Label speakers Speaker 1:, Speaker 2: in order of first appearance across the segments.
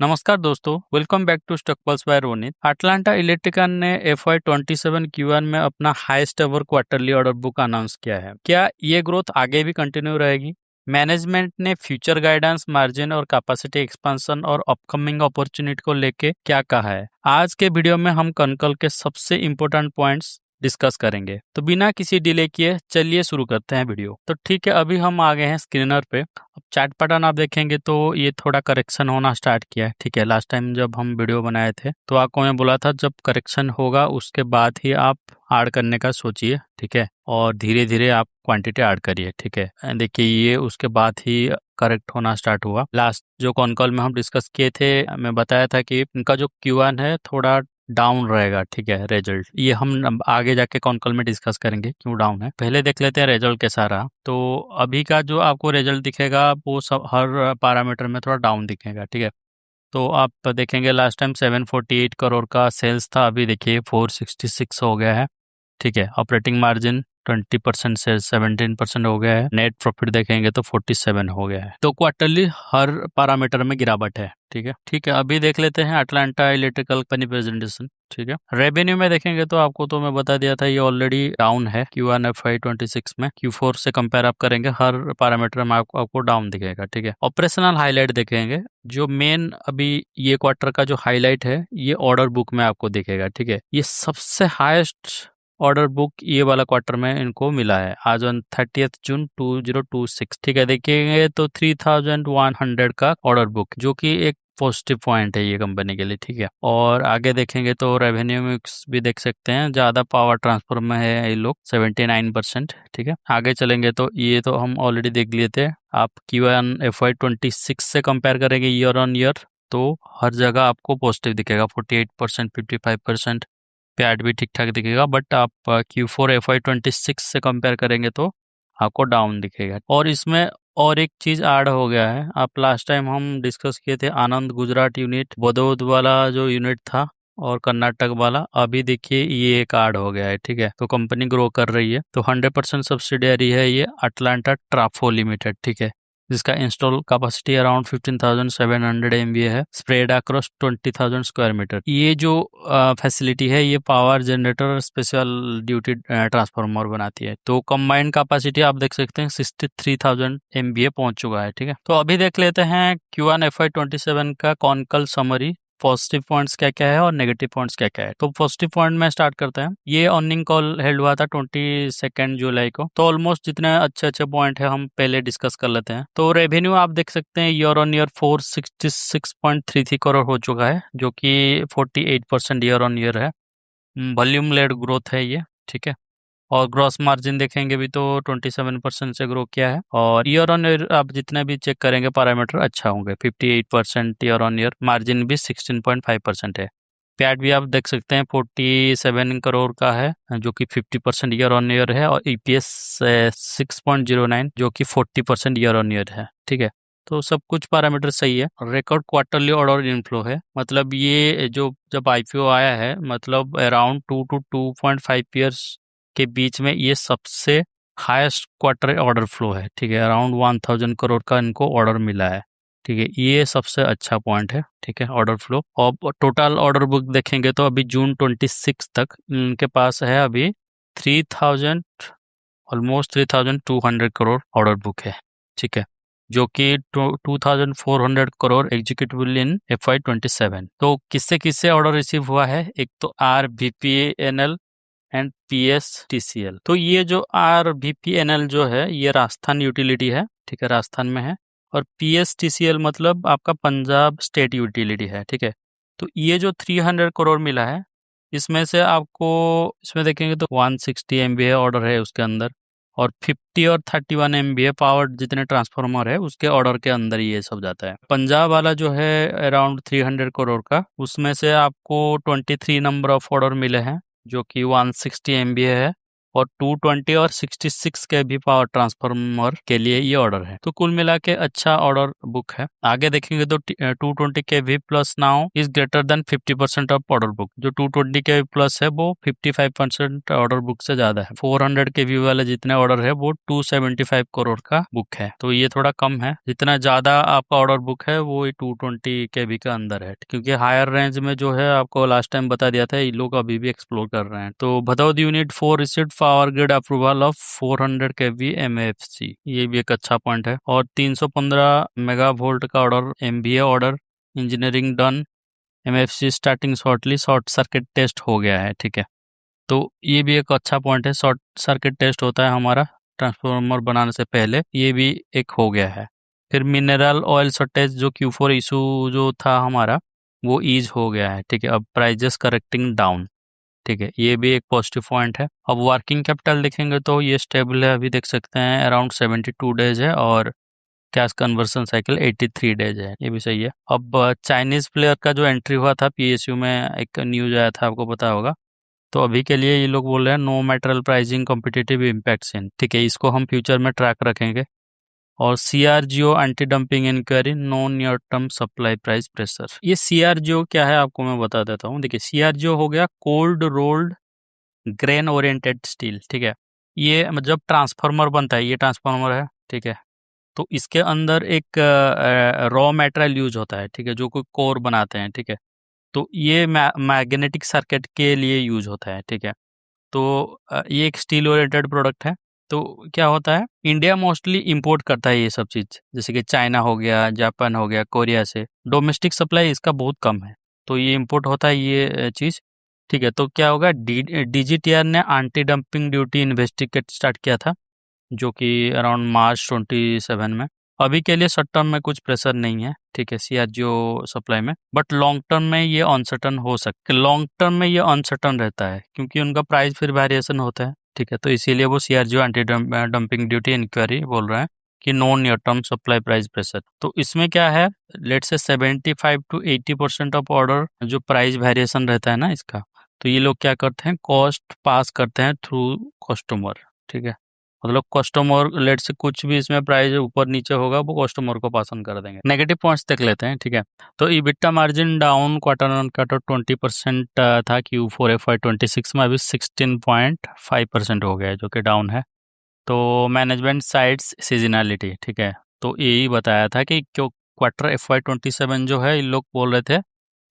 Speaker 1: नमस्कार दोस्तों, welcome back to stock pulse by Ronit. Atlanta electrical ने FY27 Q1 में अपना highest ever quarterly order book announce किया है। क्या ये ग्रोथ आगे भी कंटिन्यू रहेगी? मैनेजमेंट ने फ्यूचर गाइडेंस, मार्जिन और कैपेसिटी एक्सपेंशन और अपकमिंग अपॉर्चुनिटी को लेके क्या कहा है? आज के वीडियो में हम कनकल के सबसे इम्पोर्टेंट पॉइंट्स डिस्कस करेंगे। तो बिना किसी डिले किए चलिए शुरू करते हैं वीडियो। तो ठीक है, अभी हम आ गए हैं स्क्रीनर पे। अब चार्ट पैटर्न आप देखेंगे तो ये थोड़ा करेक्शन होना स्टार्ट किया है। ठीक है, लास्ट टाइम जब हम वीडियो बनाए थे तो आपको मैं बोला था जब करेक्शन होगा उसके बाद ही आप ऐड करने का सोचिए। ठीक है, और धीरे धीरे आप क्वांटिटी ऐड करिए। ठीक है, देखिए ये उसके बाद ही करेक्ट होना स्टार्ट हुआ। लास्ट जो कॉन कॉल में हम डिस्कस किए थे, मैं बताया था कि इनका जो Q1 है थोड़ा डाउन रहेगा। ठीक है, रिजल्ट ये हम अब आगे जाके कॉन कॉल में डिस्कस करेंगे क्यों डाउन है। पहले देख लेते हैं रिजल्ट कैसा रहा। तो अभी का जो आपको रिजल्ट दिखेगा वो सब हर पैरामीटर में थोड़ा डाउन दिखेगा। ठीक है, तो आप देखेंगे लास्ट टाइम 748 करोड़ का सेल्स था, अभी देखिए 466 हो गया है। ठीक है, ऑपरेटिंग मार्जिन 20% से 17% हो गया है। नेट प्रॉफिट देखेंगे तो 47 हो गया है। तो क्वार्टरली हर पैरामीटर में गिरावट है। ठीक है, अभी देख लेते हैं अटलांटा इलेक्ट्रिकल कंपनी प्रेजेंटेशन। ठीक है, रेवेन्यू में देखेंगे तो आपको तो मैं बता दिया था ये ऑलरेडी डाउन है Q1 FY26 में। Q4 से कंपेयर आप करेंगे हर पैरामीटर में आपको डाउन दिखेगा। ठीक है, ऑपरेशनल हाईलाइट देखेंगे, जो मेन अभी ये क्वार्टर का जो हाईलाइट है ये ऑर्डर बुक में आपको दिखेगा। ठीक है, ये सबसे हाईएस्ट ऑर्डर बुक ये वाला क्वार्टर में इनको मिला है आज ऑन 30th जून 2026। ठीक है, देखिए तो 3100 का ऑर्डर बुक, जो कि एक पॉजिटिव पॉइंट है ये कंपनी के लिए। ठीक है, और आगे देखेंगे तो रेवेन्यू मिक्स भी देख सकते हैं, ज्यादा पावर ट्रांसफर में है ये लोग 79%। ठीक है, आगे चलेंगे तो ये तो हम ऑलरेडी देख लिए थे। आप Q1 FY26 से कंपेयर करेंगे ईयर ऑन ईयर तो हर जगह आपको पॉजिटिव दिखेगा, 48%, 55%। पैड भी ठीक ठाक दिखेगा, बट आप Q4 FY26 से कंपेयर करेंगे तो आपको डाउन दिखेगा। और इसमें और एक चीज ऐड हो गया है, आप लास्ट टाइम हम डिस्कस किए थे आनंद गुजरात यूनिट, बदौद वाला जो यूनिट था और कर्नाटक वाला, अभी देखिए ये एक ऐड हो गया है। ठीक है, तो कंपनी ग्रो कर रही है। तो 100% सब्सिडियरी है ये अटलांटा ट्राफो लिमिटेड। ठीक है, जिसका इंस्टॉल कैपेसिटी अराउंड 15,700 MVA है, स्प्रेड अक्रॉस 20,000 स्क्वायर मीटर। ये जो फैसिलिटी है ये power generator special duty transformer बनाती है। तो कंबाइंड कैपेसिटी आप देख सकते हैं 63,000 MVA पहुंच चुका है। ठीक है, तो अभी देख लेते हैं Q1 FY27 का कॉनकल समरी, पॉजिटिव पॉइंट्स क्या क्या है और नेगेटिव पॉइंट्स क्या क्या है। तो पॉजिटिव पॉइंट में स्टार्ट करते हैं। ये अर्निंग कॉल हेल्ड हुआ था 22 जुलाई को। तो ऑलमोस्ट जितने अच्छे अच्छे पॉइंट है हम पहले डिस्कस कर लेते हैं। तो रेवेन्यू आप देख सकते हैं ईयर ऑन ईयर 466.33 करोड़ हो चुका है, जो कि 48% ईयर ऑन ईयर है। वॉल्यूम लेड ग्रोथ है ये। ठीक है, और ग्रॉस मार्जिन देखेंगे भी तो 27% से ग्रो किया है। और ईयर ऑन ईयर आप जितने भी चेक करेंगे पैरामीटर अच्छा होंगे, 58% ईयर ऑन ईयर, मार्जिन भी 16.5% है। पैट भी आप देख सकते हैं 47 करोड़ का है, जो कि 50% ईयर ऑन ईयर है। और EPS 6.09, जो कि 40% ईयर ऑन ईयर है। ठीक है, तो सब कुछ पैरामीटर सही है। रिकॉर्ड क्वार्टरली ऑर्डर इनफ्लो है, मतलब ये जो जब IPO आया है, मतलब अराउंड 2 to 2.5 ईयर्स के बीच में ये सबसे हाईएस्ट क्वार्टर ऑर्डर फ्लो है। ठीक है, अराउंड 1000 करोड़ का इनको ऑर्डर मिला है। ठीक है, ये सबसे अच्छा पॉइंट है। ठीक है, ऑर्डर फ्लो। और टोटल ऑर्डर बुक देखेंगे तो अभी जून 26 तक इनके पास है अभी 3000, ऑलमोस्ट 3200 करोड़ ऑर्डर बुक है। ठीक है, जो कि 2400 करोड़ एग्जीक्यूटिबल इन FY27। तो किससे किससे ऑर्डर रिसीव हुआ है? एक तो RVPNL एंड PSTCL। तो ये जो RVPNL जो है ये राजस्थान यूटिलिटी है। ठीक है, राजस्थान में है। और PSTCL मतलब आपका पंजाब स्टेट यूटिलिटी है। ठीक है, तो ये जो 300 करोड़ मिला है, इसमें से आपको इसमें देखेंगे तो 160 MVA ऑर्डर है उसके अंदर, और 50 और 31 MVA पावर जितने ट्रांसफार्मर है उसके ऑर्डर के अंदर ये सब जाता है। पंजाब वाला जो है अराउंड 300 करोड़ का, उसमें से आपको 23 नंबर ऑफ ऑर्डर मिले हैं, जो कि 160 MVA है। और 220 और 66 के भी पावर ट्रांसफार्मर के लिए ये ऑर्डर है। तो कुल मिला के अच्छा ऑर्डर बुक है। आगे देखेंगे तो 220 KV plus now is greater than 50% of order book. जो 220 केवी प्लस है वो 55% ऑर्डर बुक से ज्यादा है। 400 केवी वाले जितने ऑर्डर है वो 275 करोड़ का बुक है, तो ये थोड़ा कम है। जितना ज्यादा आपका ऑर्डर बुक है वो 220 केवी के अंदर है, क्योंकि हायर रेंज में जो है आपको लास्ट टाइम बता दिया था ये लोग अभी भी एक्सप्लोर कर रहे हैं। तो भदौद unit 4 received power grid approval of 400 KV MFC, ये भी एक अच्छा पॉइंट है। और 315 मेगा वोल्ट का order MVA order, engineering done, MFC starting shortly, short circuit test हो गया है। ठीक है, तो ये भी एक अच्छा पॉइंट है। शॉर्ट सर्किट टेस्ट होता है हमारा ट्रांसफार्मर बनाने से पहले, ये भी एक हो गया है। फिर मिनरल ऑयल शॉर्टेज जो Q4 इशू जो था हमारा वो ईज हो गया है। ठीक है, अब प्राइजेस करेक्टिंग डाउन। ठीक है, ये भी एक पॉजिटिव पॉइंट है। अब वर्किंग कैपिटल देखेंगे तो ये स्टेबल है, अभी देख सकते हैं अराउंड 72 डेज है, और कैश कन्वर्सन साइकिल 83 डेज है, ये भी सही है। अब चाइनीज प्लेयर का जो एंट्री हुआ था PSU में, एक न्यूज आया था आपको पता होगा, तो अभी के लिए ये लोग बोल रहे हैं no material pricing competitive impacts in. ठीक है, इसको हम फ्यूचर में ट्रैक रखेंगे। और CRGO anti dumping inquiry, no near term supply price pressure. ये CRGO क्या है आपको मैं बता देता हूँ। देखिए, CRGO हो गया cold rolled grain oriented steel. ठीक है, ये जब ट्रांसफार्मर बनता है, ये ट्रांसफार्मर है, ठीक है, तो इसके अंदर एक रॉ मटेरियल यूज होता है। ठीक है, जो कोई कोर बनाते हैं। ठीक है, तो ये मैग्नेटिक सर्किट के लिए यूज होता है। ठीक है, तो ये एक स्टील ओरिएंटेड प्रोडक्ट है। तो क्या होता है, इंडिया मोस्टली इंपोर्ट करता है ये सब चीज़, जैसे कि चाइना हो गया, जापान हो गया, कोरिया से। डोमेस्टिक सप्लाई इसका बहुत कम है, तो ये इंपोर्ट होता है ये चीज़। ठीक है, तो क्या होगा, DGTR ने anti dumping duty investigate start किया था, जो कि अराउंड मार्च 27 में। अभी के लिए शॉर्ट टर्म में कुछ प्रेशर नहीं है। ठीक है, CRGO सप्लाई में, बट लॉन्ग टर्म में ये अनसर्टन हो सकता है। लॉन्ग टर्म में ये अनसर्टन रहता है, क्योंकि उनका प्राइस फिर वेरिएशन होता है। ठीक है, तो इसीलिए वो CRGO anti dumping duty inquiry बोल रहे हैं कि no near term supply price pressure. तो इसमें क्या है, लेट से 75 to 80% ऑफ ऑर्डर जो प्राइस वेरिएशन रहता है ना इसका, तो ये लोग क्या करते हैं, कॉस्ट पास करते हैं थ्रू कस्टमर। ठीक है, मतलब कस्टमर लेट से कुछ भी इसमें प्राइस ऊपर नीचे होगा वो कस्टमर को पास ऑन कर देंगे। नेगेटिव पॉइंट्स देख लेते हैं। ठीक है, तो EBITDA margin down quarter on quarter 20% था Q4 FY26 में, अभी 16.5% हो गया है, जो कि डाउन है। तो मैनेजमेंट साइड्स सीजनैलिटी, ठीक है, तो यही बताया था कि क्यों क्वार्टर FY27 जो है, इन लोग बोल रहे थे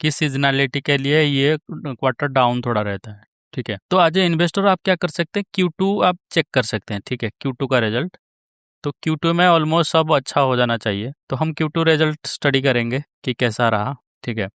Speaker 1: कि सीजनैलिटी के लिए ये क्वार्टर डाउन थोड़ा रहता है। ठीक है, तो आज इन्वेस्टर आप क्या कर सकते हैं, Q2 आप चेक कर सकते हैं। ठीक है, Q2 का रिजल्ट, तो Q2 में ऑलमोस्ट सब अच्छा हो जाना चाहिए, तो हम Q2 रिजल्ट स्टडी करेंगे कि कैसा रहा। ठीक है,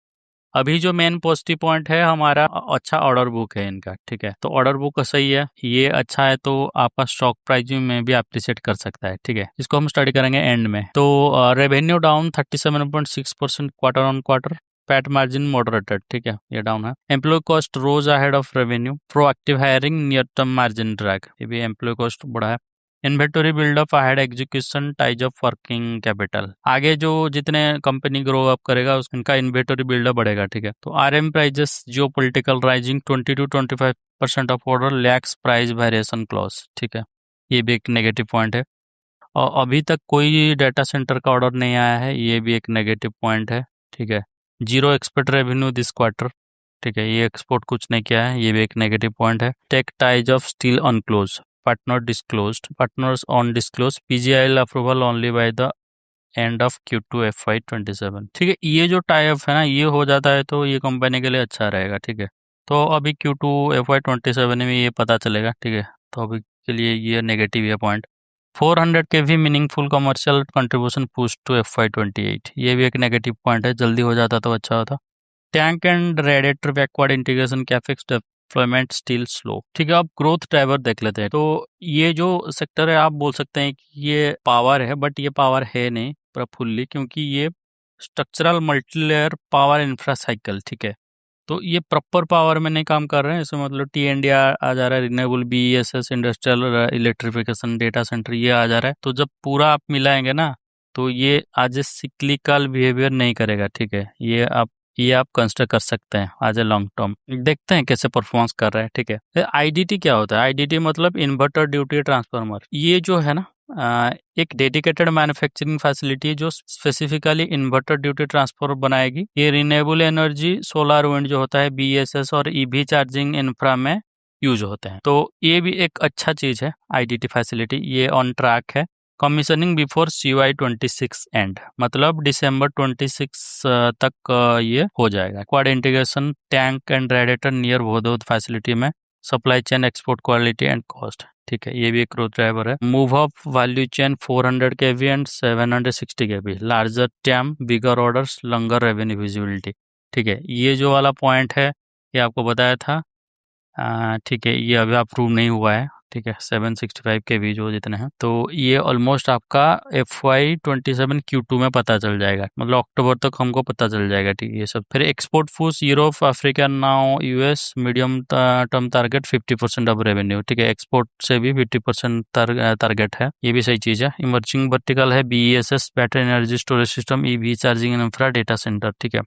Speaker 1: अभी जो मेन पॉजिटिव पॉइंट है हमारा, अच्छा ऑर्डर बुक है इनका। ठीक है, तो ऑर्डर बुक सही है, ये अच्छा है, तो आपका स्टॉक प्राइस में भी अप्रिशिएट कर सकता है। ठीक है, इसको हम स्टडी करेंगे एंड में। तो revenue down 37.6% quarter on quarter, PAT margin moderated. ठीक है, ये डाउन है। Employ cost rose ahead of revenue, proactive hiring, near term margin drag, ये भी एम्प्लॉय कॉस्ट बढ़ा है। Inventory buildup ahead execution, ties of working capital, आगे जो जितने कंपनी ग्रो अप करेगा उनका इन्वेंटरी बिल्डअप बढ़ेगा। ठीक है, तो RM prices geopolitical rising 20 to 25% of order lacks price variation clause. ठीक है, ये भी एक नेगेटिव पॉइंट है। और अभी तक कोई डाटा सेंटर का ऑर्डर नहीं आया है, ये भी एक नेगेटिव पॉइंट है। ठीक है, zero expect revenue this quarter. ठीक है, ये एक्सपोर्ट कुछ नहीं किया है, ये भी एक नेगेटिव पॉइंट है। Tech ties of steel unclose, partner disclosed, partners on disclose, PGIL approval only by the end of Q2 FY27। ठीक है, ये जो टाई अप है ना, ये हो जाता है तो ये कंपनी के लिए अच्छा रहेगा। ठीक है, तो अभी Q2 FY27 में ये पता चलेगा। ठीक है, तो अभी के लिए ये नेगेटिव है point. 400 KV meaningful commercial contribution push to FY28, ये भी एक नेगेटिव पॉइंट है, जल्दी हो जाता तो अच्छा होता। Tank and radiator backward integration capex development still slow. ठीक है, अब ग्रोथ ड्राइवर देख लेते हैं। तो ये जो सेक्टर है, आप बोल सकते हैं कि ये पावर है, बट ये पावर है नहीं पूरा फुल्ली, क्योंकि ये स्ट्रक्चरल मल्टीलेयर पावर इंफ्रासाइकिल। ठीक है, तो ये प्रॉपर पावर में नहीं काम कर रहे हैं, इसमें मतलब TND आ जा रहा है, renewable, BESS, industrial electrification, data centre, ये आ जा रहा है। तो जब पूरा आप मिलाएंगे ना, तो ये आज सिक्लिकल बिहेवियर नहीं करेगा। ठीक है, ये आप ये आप कंसिडर कर सकते हैं एज ए लॉन्ग टर्म। देखते हैं कैसे परफॉर्मेंस कर रहा है, ठीक है। आईडीटी क्या होता है? आईडीटी मतलब इन्वर्टर ड्यूटी ट्रांसफार्मर। ये जो है ना एक डेडिकेटेड मैन्युफैक्चरिंग फैसिलिटी है जो स्पेसिफिकली इन्वर्टर ड्यूटी ट्रांसफार्मर बनाएगी। ये रिन्यूएबल एनर्जी सोलर विंड जो होता है बीएसएस और ईवी चार्जिंग इंफ्रा में यूज होते हैं। तो ये भी एक अच्छा चीज है आईडीटी फैसिलिटी। ये ऑन ट्रैक है। कमीशनिंग बिफोर CY 26 एंड, मतलब दिसंबर 26 तक ये हो जाएगा। Quad integration tank and radiator near भोदोद फैसिलिटी में, supply chain export quality and cost, ठीक है। ये भी एक ग्रोथ ड्राइवर है। Move up value chain 400 kV and 760 kV, larger time, bigger orders, longer revenue visibility, ठीक है। ये जो वाला पॉइंट है ये आपको बताया था, ठीक है। ये अभी अप्रूव नहीं हुआ है, ठीक है। 765 के वी जो जितने हैं, तो ये ऑलमोस्ट आपका FY 27 Q2 में पता चल जाएगा, मतलब अक्टूबर तक हमको पता चल जाएगा, ठीक है। ये सब फिर export foods Europe, Africa, now US, medium term target 50% of revenue, ठीक है। एक्सपोर्ट से भी 50% टारगेट है, ये भी सही चीज है। इमर्जिंग वर्टिकल है BESS, battery energy storage system, EV charging infra, data centre, ठीक है।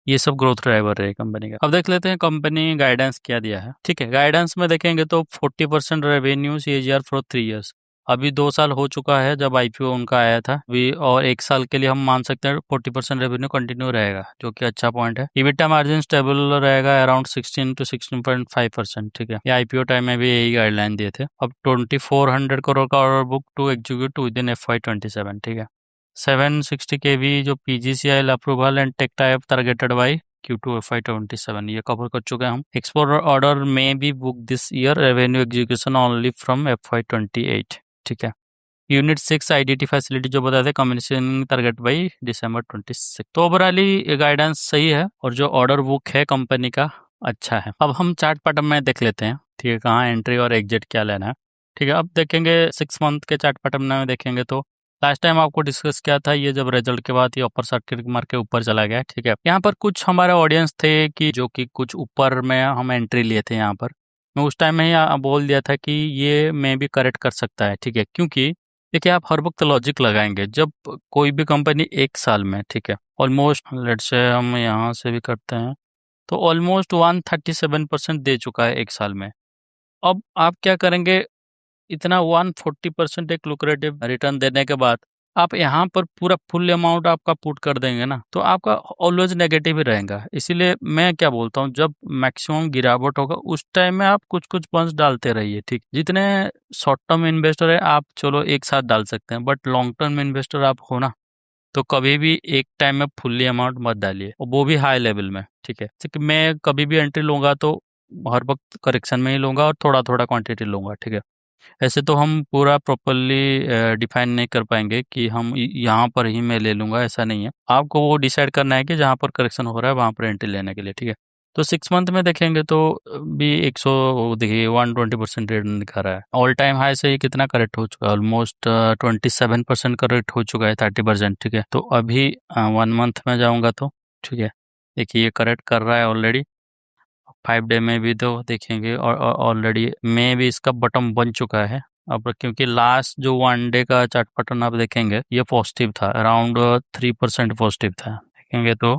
Speaker 1: ये सब ग्रोथ ड्राइवर है कंपनी का। अब देख लेते हैं कंपनी गाइडेंस क्या दिया है, ठीक है। गाइडेंस में देखेंगे तो 40% रेवेन्यू CAGR फॉर 3 इयर्स। अभी 2 साल हो चुका है जब IPO उनका आया था अभी, और 1 साल के लिए हम मान सकते हैं 40% रेवेन्यू कंटिन्यू रहेगा, जो कि अच्छा पॉइंट है। EBITDA मार्जिन स्टेबल रहेगा अराउंड 16 to 16.5%, ठीक है। ये IPO टाइम में भी यही गाइडलाइन दिए थे। अब 2400 करोड़ का order book to execute within FY 27, ठीक है। 760 kV जो PGCIL approval and tech type targeted by Q2 FY 27, ये कवर कर चुके हैं हम। एक्सपोर्ट ऑर्डर में भी book this year, revenue execution only from FY 28, ठीक है। यूनिट 6 आईडीटी फैसिलिटी जो बताए थे, कमीशनिंग टारगेट बाई दिसंबर 26। तो ओवरऑली गाइडेंस सही है और जो ऑर्डर बुक है कंपनी का अच्छा है। अब हम चार्ट पैटर्न में देख लेते हैं, ठीक है, कहाँ एंट्री और एग्जिट क्या लेना है, ठीक है। अब देखेंगे 6 मंथ के चार्ट पैटर्न में देखेंगे तो लास्ट टाइम आपको डिस्कस किया था, ये जब रिजल्ट के बाद ये अपर सर्किट मार के ऊपर चला गया, ठीक है। यहाँ पर कुछ हमारे ऑडियंस थे कि जो कि कुछ ऊपर में हम एंट्री लिए थे यहाँ पर। मैं उस टाइम में ही बोल दिया था कि ये मे भी करेक्ट कर सकता है, ठीक है। क्योंकि देखिए आप हर वक्त लॉजिक लगाएंगे जब कोई भी कंपनी 1 साल में, ठीक है, ऑलमोस्ट लेट्स से हम यहाँ से भी करते हैं तो ऑलमोस्ट 137% दे चुका है 1 साल में। अब आप क्या करेंगे, इतना 140% एक लुक्रेटिव रिटर्न देने के बाद आप यहाँ पर पूरा फुल अमाउंट आपका पुट कर देंगे ना, तो आपका ऑलवेज नेगेटिव ही रहेगा। इसीलिए मैं क्या बोलता हूँ, जब मैक्सिमम गिरावट होगा उस टाइम में आप कुछ कुछ फंड्स डालते रहिए, ठीक। जितने शॉर्ट टर्म इन्वेस्टर है आप चलो एक साथ डाल सकते हैं, बट लॉन्ग टर्म इन्वेस्टर आप हो ना, तो कभी भी एक टाइम में फुल्ली अमाउंट मत डालिए, और वो भी हाई लेवल में, ठीक है। क्योंकि मैं कभी भी एंट्री लूंगा तो हर वक्त करेक्शन में ही लूंगा और थोड़ा थोड़ा क्वांटिटी लूंगा, ठीक है। ऐसे तो हम पूरा प्रॉपरली डिफाइन नहीं कर पाएंगे कि हम यहाँ पर ही मैं ले लूंगा, ऐसा नहीं है। आपको वो डिसाइड करना है कि जहाँ पर करेक्शन हो रहा है वहाँ पर एंट्री लेने के लिए, ठीक है। तो 6 मंथ में देखेंगे तो भी 100 देखिए 120% रिटर्न दिखा रहा है। ऑल टाइम हाई से ये कितना करेक्ट हो चुका है, ऑलमोस्ट 27% करेक्ट हो चुका है, 30%, ठीक है। तो अभी 1 मंथ में जाऊंगा तो, ठीक है, देखिए ये करेक्ट कर रहा है ऑलरेडी। 5 डे में भी तो देखेंगे और ऑलरेडी में भी इसका बटन बन चुका है। अब क्योंकि लास्ट जो 1 डे का चार्ट पैटर्न आप देखेंगे ये पॉजिटिव था, अराउंड 3% पॉजिटिव था, देखेंगे तो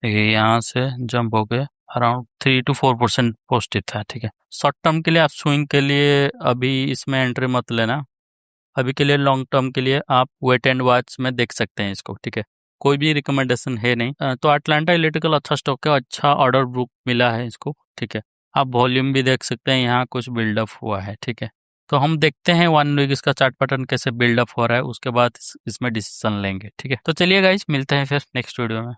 Speaker 1: देखिए यहाँ से जंप हो गए अराउंड 3 to 4% पॉजिटिव था, ठीक है। शॉर्ट टर्म के लिए आप स्विंग के लिए अभी इसमें एंट्री मत लेना, अभी के लिए लॉन्ग टर्म के लिए आप वेट एंड वॉच में देख सकते हैं इसको, ठीक है। कोई भी रिकमेंडेशन है नहीं। तो अटलांटा इलेक्ट्रिकल अच्छा स्टॉक है, अच्छा ऑर्डर बुक मिला है इसको, ठीक है। आप वॉल्यूम भी देख सकते हैं, यहाँ कुछ बिल्डअप हुआ है, ठीक है। तो हम देखते हैं 1 वीक इसका चार्ट पैटर्न कैसे बिल्डअप हो रहा है, उसके बाद इसमें डिसीजन लेंगे, ठीक है। तो चलिए गाइस मिलते हैं फिर नेक्स्ट वीडियो में।